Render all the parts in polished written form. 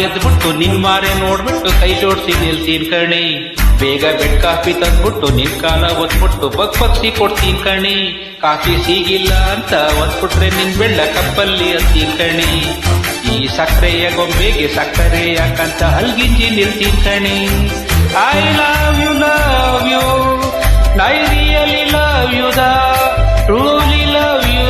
ಎದ್ಬಿಟ್ಟು ನಿನ್ ಮಾರೆ ನೋಡ್ಬಿಟ್ಟು ಕೈ ಜೋಡ್ಸಿ ನಿಲ್ತೀನಿ ಕಣೆ. ಬೇಗ ಬೆಡ್ ಕಾಫಿ ತಂದ್ಬಿಟ್ಟು ನಿನ್ ಕಾಲ ಒತ್ಬಿಟ್ಟು ಪಕ್ಷಿ ಕೊಡ್ತೀನಿ ಕಣೆ. ಕಾಫಿ ಸಿಗಿಲ್ಲ ಅಂತ ಒತ್ಬಿಟ್ರೆ ನಿನ್ ಬೆಳ್ಳ ಕಪ್ಪಲ್ಲಿ ಹತ್ತೀನಿ ಕಣೆ. ಈ ಸಕ್ಕರೆಯ ಗೊಂಬೆಗೆ ಸಕ್ಕರೆ ಯಾಕಂತ ಹಲ್ಗಿಂಜಿ ನಿಲ್ತೀನಿ ಕಣೆ. I love you I really love you truly love you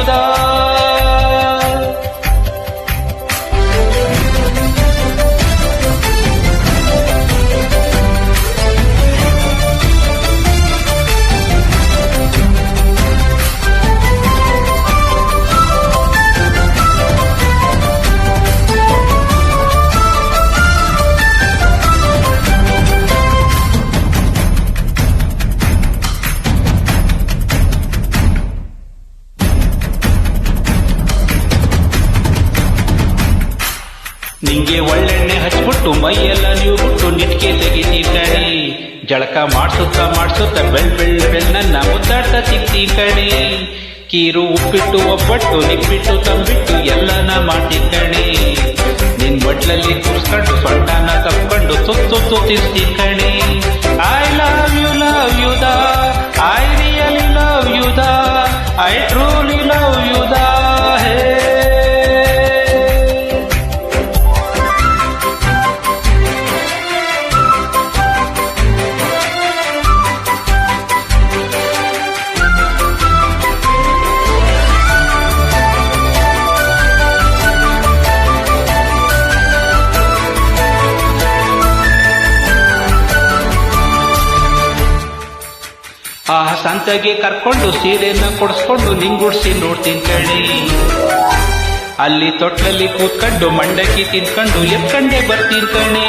ನಿಂಗೆ ಒಳ್ಳೆಣ್ಣೆ ಹಚ್ಬಿಟ್ಟು ಮೈಯೆಲ್ಲ ನೀವು ಬಿಟ್ಟು ನಿಟ್ಕೆ ತೆಗಿತೀನಿ ಕಣೆ. ಜಳಕ ಮಾಡ್ಸುತ್ತಾ ಬೆಳ್ ನನ್ನ ಮುದ್ದಾಡ್ತಾ ತಿಂತೀನಿ ಕಣೆ. ಕೀರು ಉಪ್ಪಿಟ್ಟು ಒಬ್ಬಟ್ಟು ನಿಪ್ಪಿಟ್ಟು ತಂಬಿಟ್ಟು ಎಲ್ಲನ ಮಾಡ್ತೀನಿ ಕಣೆ. ನಿನ್ ಬಟ್ಲಲ್ಲಿ ಕೂರ್ಸ್ಕೊಂಡು ಸೊಂಟನ ತಪ್ಕೊಂಡು ತುತ್ತು ತಿರ್ತೀನಿ ಕಣೆ. I love you I really love you I truly love you hey. ಆ ಸಂತೆಗೆ ಕರ್ಕೊಂಡು ಸೀರೆನ ಕೊಡಿಸ್ಕೊಂಡು ನಿಂಗುಡ್ಸಿ ನೋಡ್ತೀನಿ ಕಣೆ. ಅಲ್ಲಿ ತೊಟ್ಲಲ್ಲಿ ಕೂತ್ಕೊಂಡು ಮಂಡಕ್ಕಿ ತಿನ್ಕೊಂಡು ಎತ್ಕಂಡೆ ಬರ್ತೀನಿ ಕಣೆ.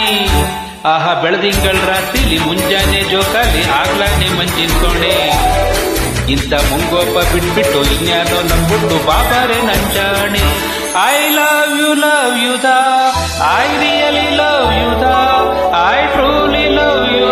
ಆಹಾ ಬೆಳದಿಂಗಳ ರಾತ್ರಿಲಿ ಮುಂಜಾನೆ ಜೋಕಾಲಿ ಆಗ್ಲಾನೆ ಮಂಜಿನ ಕೋಣೆ. ಇಂಥ ಮುಂಗೋಪ ಬಿಟ್ಬಿಟ್ಟು ಇನ್ಯಾರೋ ನಂಬಿಟ್ಟು ಬಾಬಾರೆ ನಂಜಾಣೆ. I love you I really love you I truly love you